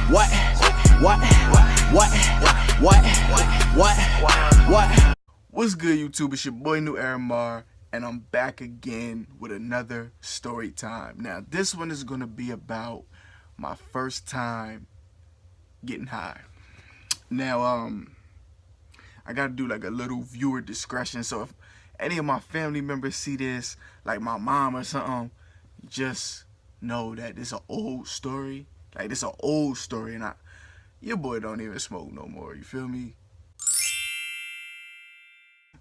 What? What's good, YouTube? It's your boy NewEraMar, and I'm back again with another story time. Now, this one is gonna be about my first time getting high. Now, I gotta do like a little viewer discretion. So if any of my family members see this, like my mom or something, just know that it's an old story. Like, it's an old story, and your boy don't even smoke no more, you feel me?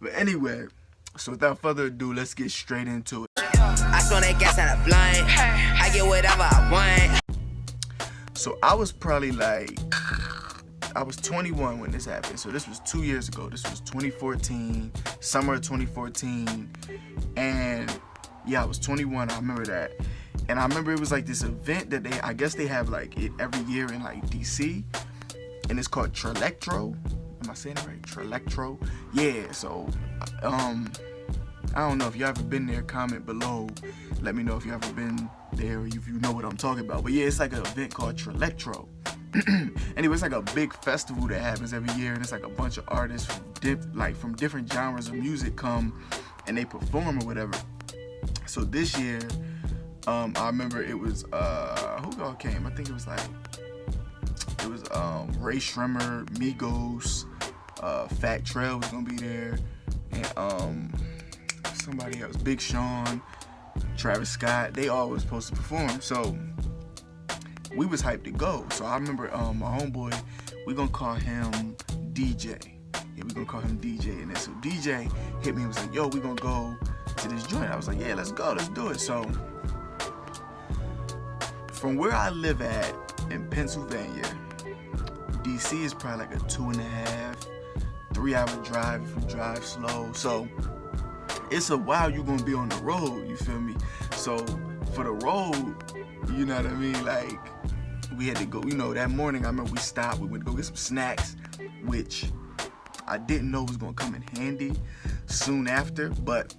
But anyway, so without further ado, let's get straight into it. I saw that gas out of blind. I get whatever I want. So I was probably like, I was 21 when this happened. So this was 2 years ago. This was 2014, summer of 2014. And yeah, I was 21, I remember that. And I remember it was like this event that I guess they have like it every year in like DC. And it's called Trelectro. Am I saying it right? Trelectro? Yeah, so, I don't know if you ever been there. Comment below. Let me know if you ever been there or if you know what I'm talking about. But yeah, it's like an event called Trelectro. Anyway, it's like a big festival that happens every year. And it's like a bunch of artists from different genres of music come and they perform or whatever. So this year, I remember it was, who all came? I think it was Ray Shrimmer, Migos, Fat Trail was gonna be there, and somebody else, Big Sean, Travis Scott. They all was supposed to perform, so we was hyped to go. So I remember my homeboy, we gonna call him DJ. Yeah, we gonna call him DJ. And then so DJ hit me and was like, "Yo, we gonna go to this joint." I was like, "Yeah, let's go, let's do it." So from where I live at in Pennsylvania, DC is probably like a 2.5, 3 hour drive if you drive slow. So it's a while you're gonna be on the road, you feel me? So for the road, you know what I mean? Like, we had to go, that morning I remember we stopped, we went to go get some snacks, which I didn't know was gonna come in handy soon after, but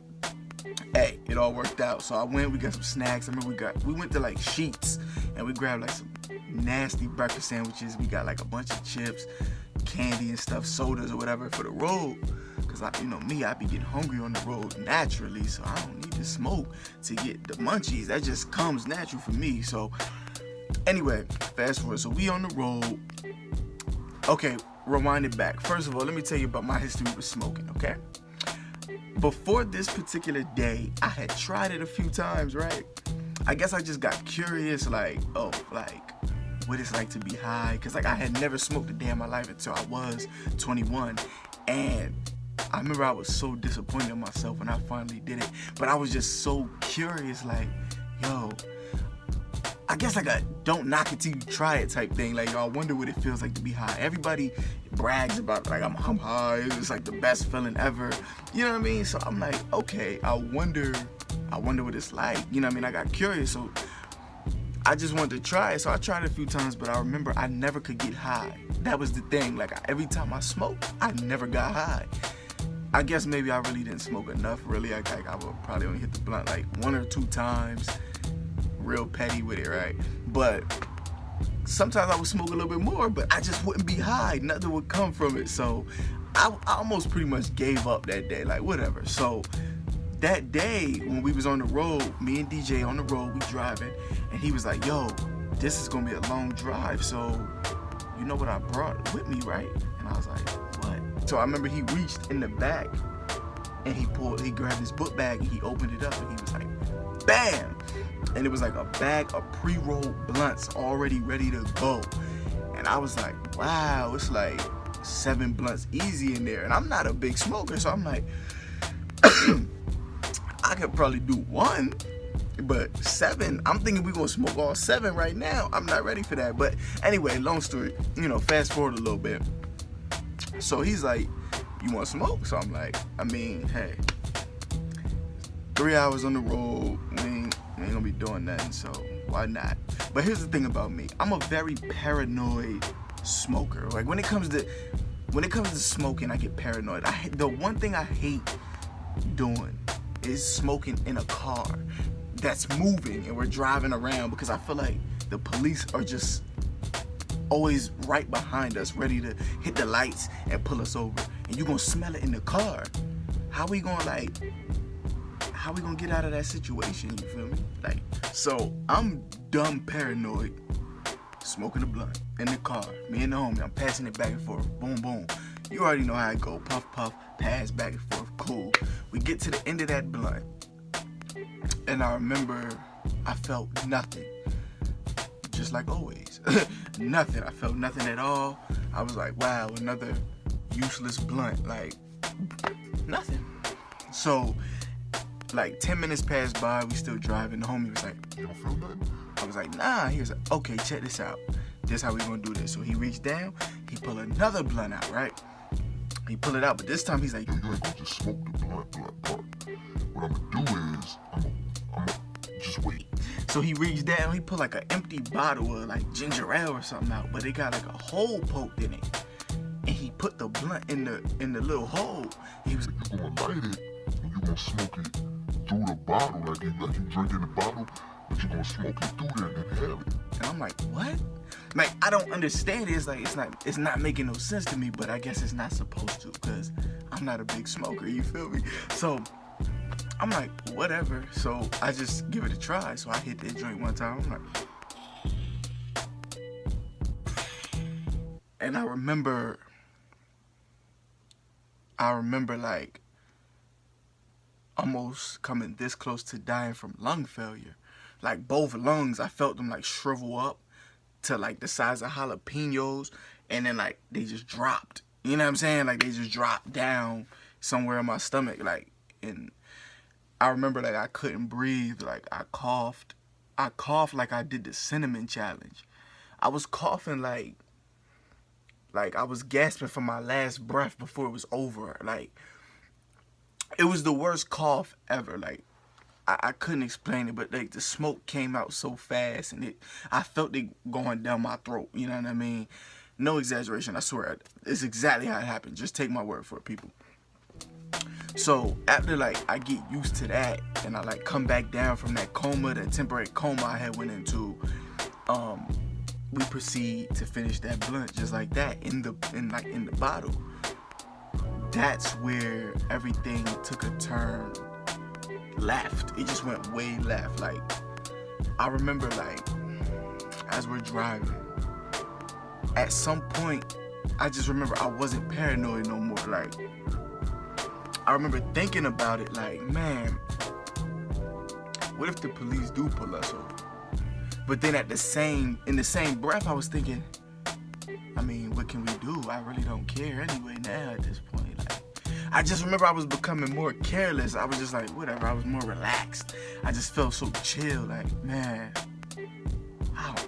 hey, it all worked out. So we got some snacks. I remember we went to like Sheets and we grabbed like some nasty breakfast sandwiches. We got like a bunch of chips, candy and stuff, sodas or whatever for the road. Cause I be getting hungry on the road naturally, so I don't need to smoke to get the munchies. That just comes natural for me. So anyway, fast forward. So we on the road. Okay, rewind it back. First of all, let me tell you about my history with smoking, okay? Before this particular day, I had tried it a few times, right? I guess I just got curious, like, what it's like to be high. Cause like I had never smoked a day in my life until I was 21. And I remember I was so disappointed in myself when I finally did it. But I was just so curious, like, yo, I guess like a don't knock it till you try it type thing. Like, yo, I wonder what it feels like to be high. Everybody brags about like I'm high. It's like the best feeling ever. You know what I mean? So I'm like, okay, I wonder what it's like. You know what I mean? I got curious, so I just wanted to try it. So I tried it a few times, but I remember I never could get high. That was the thing. Like every time I smoked, I never got high. I guess maybe I really didn't smoke enough. Really, I would probably only hit the blunt like 1 or 2 times. Real petty with it, right? But sometimes I would smoke a little bit more, but I just wouldn't be high. Nothing would come from it. So I almost pretty much gave up that day, like whatever. So that day when we was on the road, me and DJ on the road, we driving, and he was like, "Yo, this is gonna be a long drive, so you know what I brought with me, right?" And I was like, "What?" So I remember he reached in the back and he grabbed his book bag and he opened it up and he was like, bam! And it was like a bag of pre-rolled blunts already ready to go. And I was like, wow, it's like 7 blunts easy in there. And I'm not a big smoker, so I'm like, I could probably do 1, but 7, I'm thinking we're gonna smoke all 7 right now. I'm not ready for that. But anyway, long story, fast forward a little bit. So he's like, you want to smoke? So I'm like, hey, 3 hours on the road, we ain't gonna be doing nothing, so why not? But here's the thing about me. I'm a very paranoid smoker. Like when it comes to smoking, I get paranoid. The one thing I hate doing is smoking in a car that's moving and we're driving around, because I feel like the police are just always right behind us, ready to hit the lights and pull us over. And you gonna smell it in the car. How we gonna get out of that situation, you feel me? Like, so I'm dumb paranoid, smoking a blunt in the car. Me and the homie, I'm passing it back and forth, boom, boom. You already know how it go, puff, puff, pass back and forth, cool. We get to the end of that blunt, and I remember I felt nothing, just like always. Nothing, I felt nothing at all. I was like, wow, another useless blunt, like, nothing. So, like 10 minutes passed by, we still driving. The homie was like, you don't feel nothing? I was like, nah. He was like, okay, check this out. This how we gonna do this. So he reached down, he pulled another blunt out, right? He pulled it out, but this time he's like, yo, you ain't gonna just smoke the blunt. What I'm gonna do is, I'm gonna just wait. So he reached down, he pulled like an empty bottle of like ginger ale or something out, but it got like a hole poked in it. And he put the blunt in the little hole. He was like, you gonna light it, and you gonna smoke it through the bottle, like you drinking the bottle, but you gonna smoke it through there and inhale it. And I'm like, what? Like, I don't understand it. It's like, it's not making no sense to me, but I guess it's not supposed to, because I'm not a big smoker, you feel me? So I'm like, whatever. So I just give it a try. So I hit that joint one time. I'm like, and I remember like almost coming this close to dying from lung failure. Like both lungs, I felt them like shrivel up to like the size of jalapenos, and then like they just dropped. You know what I'm saying? Like they just dropped down somewhere in my stomach. Like, and I remember like I couldn't breathe. Like I coughed like I did the cinnamon challenge. I was coughing like I was gasping for my last breath before it was over. Like, it was the worst cough ever. Like, I couldn't explain it, but like the smoke came out so fast, and I felt it going down my throat. You know what I mean? No exaggeration, I swear. It's exactly how it happened. Just take my word for it, people. So after like I get used to that, and I like come back down from that coma, that temporary coma I had went into, we proceed to finish that blunt just like that in the bottle. That's where everything took a turn left. It just went way left. Like, I remember like as we're driving, at some point I just remember I wasn't paranoid no more. Like, I remember thinking about it like, man, what if the police do pull us over? But then in the same breath, I was thinking, I mean, what can we do? I really don't care anyway now at this point. Like, I just remember I was becoming more careless. I was just like, whatever. I was more relaxed. I just felt so chill. Like, man,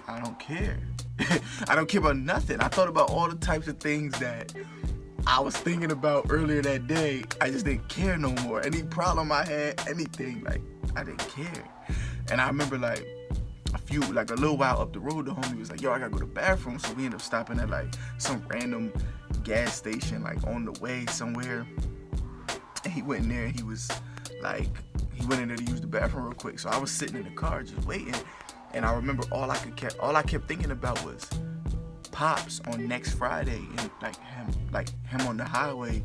I don't care. I don't care about nothing. I thought about all the types of things that I was thinking about earlier that day. I just didn't care no more. Any problem I had, anything, like, I didn't care. And I remember like a little while up the road, the homie was like, yo, I gotta go to the bathroom. So we ended up stopping at like some random gas station, like on the way somewhere. And he went in there and he was like, he went in there to use the bathroom real quick. So I was sitting in the car just waiting. And I remember all I kept thinking about was Pops on next Friday, and like him on the highway.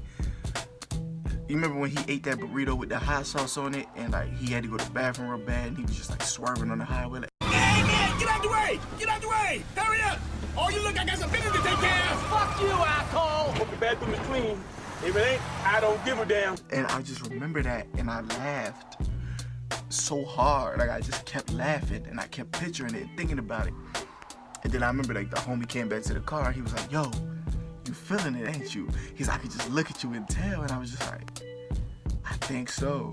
You remember when he ate that burrito with the hot sauce on it, and like he had to go to the bathroom real bad, and he was just like swerving on the highway like, hey man, get out the way! Get out the way! Hurry up! Oh, you look, I got some business to take care of! Fuck you, asshole! Hope the bathroom is clean. If it ain't, I don't give a damn. And I just remember that, and I laughed so hard. Like, I just kept laughing, and I kept picturing it, thinking about it. And then I remember like the homie came back to the car, and he was like, yo, you feeling it, ain't you? He's like, I could just look at you and tell. And I was just like, I think so.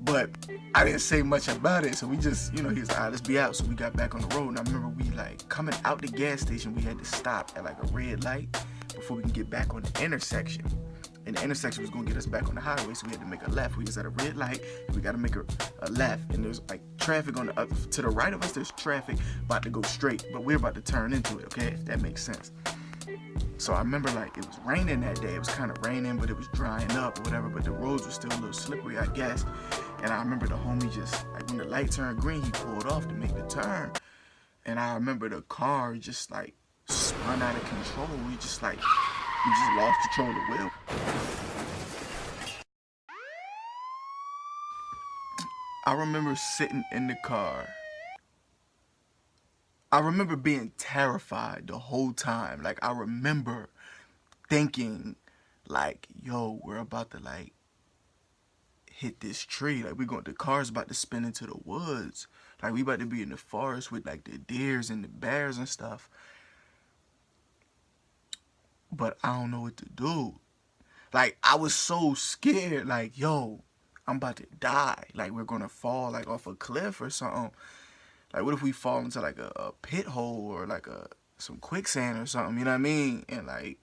But I didn't say much about it. So we just, he was like, all right, let's be out. So we got back on the road. And I remember we like coming out the gas station, we had to stop at like a red light before we can get back on the intersection. And the intersection was gonna get us back on the highway, so we had to make a left. We was at a red light, and we gotta make a left. And there's like traffic on the other, to the right of us, there's traffic about to go straight, but we're about to turn into it, okay? If that makes sense. So I remember like it was raining that day. It was kind of raining, but it was drying up or whatever, but the roads were still a little slippery, I guess. And I remember the homie just, like when the light turned green, he pulled off to make the turn. And I remember the car just like spun run out of control. You just lost control of the wheel. I remember sitting in the car. I remember being terrified the whole time. Like, I remember thinking, like, yo, we're about to, like, hit this tree. Like, the car's about to spin into the woods. Like, we about to be in the forest with, like, the deers and the bears and stuff. But I don't know what to do. Like, I was so scared. Like, yo, I'm about to die. Like, we're gonna fall, like, off a cliff or something. Like, what if we fall into, like, a pit hole or, like, some quicksand or something, you know what I mean? And, like,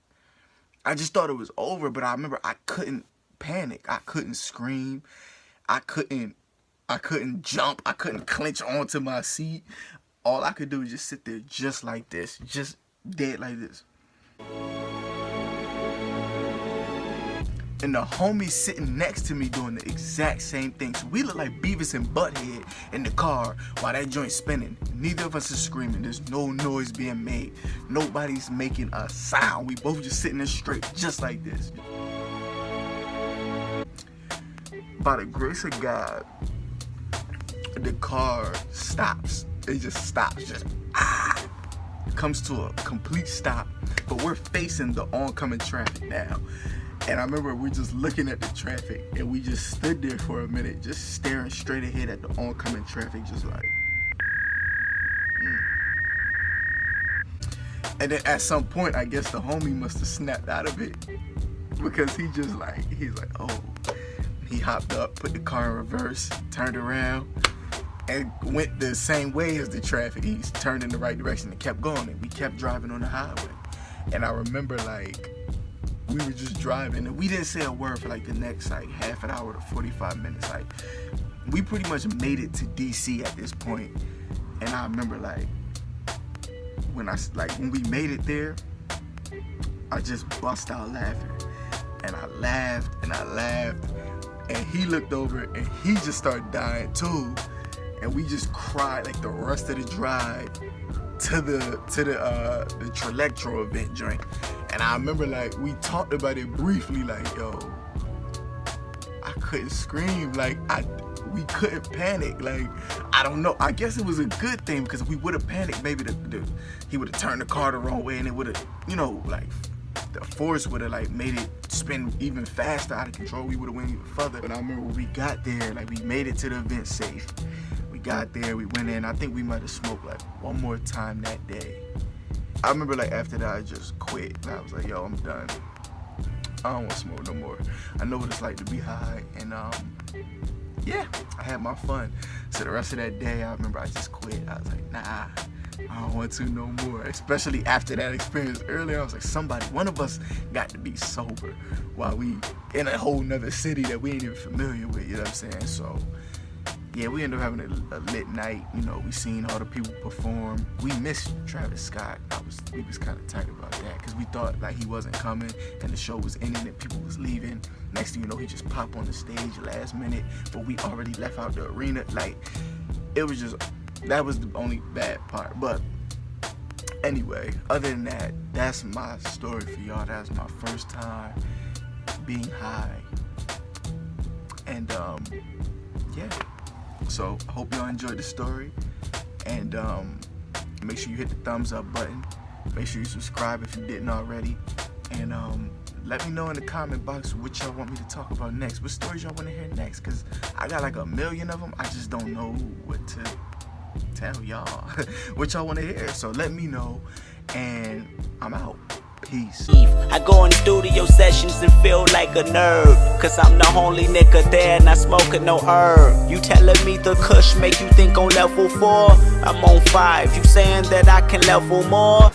I just thought it was over, but I remember I couldn't panic. I couldn't scream. I couldn't jump. I couldn't clench onto my seat. All I could do was just sit there just like this, just dead like this. And the homie sitting next to me doing the exact same thing. So we look like Beavis and Butthead in the car while that joint's spinning. Neither of us is screaming. There's no noise being made. Nobody's making a sound. We both just sitting there straight, just like this. By the grace of God, the car stops. It just stops. Just comes to a complete stop. But we're facing the oncoming traffic now. And I remember we just looking at the traffic, and we just stood there for a minute, just staring straight ahead at the oncoming traffic, just like. And then at some point, I guess the homie must have snapped out of it, because he's like, oh. He hopped up, put the car in reverse, turned around, and went the same way as the traffic. He turned in the right direction and kept going, and we kept driving on the highway. And I remember, like, we were just driving, and we didn't say a word for like the next like half an hour to 45 minutes. Like, we pretty much made it to DC at this point. And I remember, like, when we made it there, I just bust out laughing. And I laughed and I laughed, and he looked over and he just started dying too. And we just cried like the rest of the drive to the Trelectro event joint. And I remember, like, we talked about it briefly, like, yo, I couldn't scream, like, we couldn't panic, like, I don't know. I guess it was a good thing, because if we would have panicked, maybe he would have turned the car the wrong way, and it would have, you know, like, the force would have, like, made it spin even faster, out of control. We would have went even further. But I remember when we got there, like, we made it to the event safe. We got there, we went in. I think we might have smoked, like, one more time that day. I remember, like, after that, I just quit. And I was like, yo, I'm done. I don't want to smoke no more. I know what it's like to be high. And, yeah, I had my fun. So the rest of that day, I remember I just quit. I was like, nah, I don't want to no more. Especially after that experience earlier, I was like, one of us got to be sober while we in a whole nother city that we ain't even familiar with, you know what I'm saying? So, yeah, we ended up having a lit night. You know, we seen all the people perform. We missed Travis Scott. We was kind of tight about that, because we thought, like, he wasn't coming and the show was ending and people was leaving. Next thing you know, he just popped on the stage last minute, but we already left out the arena. Like, it was just, that was the only bad part. But anyway, other than that, that's my story for y'all. That was my first time being high. And, yeah. So I hope y'all enjoyed the story, and make sure you hit the thumbs up button. Make sure you subscribe if you didn't already, and let me know in the comment box what y'all want me to talk about next. What stories y'all want to hear next? Because I got like 1,000,000 of them. I just don't know what to tell y'all what y'all want to hear. So let me know, and I'm out. Peace. I go in studio sessions and feel like a nerd, cause I'm the only nigga there, not smoking no herb. You telling me the kush make you think on level 4? I'm on 5, you saying that I can level more?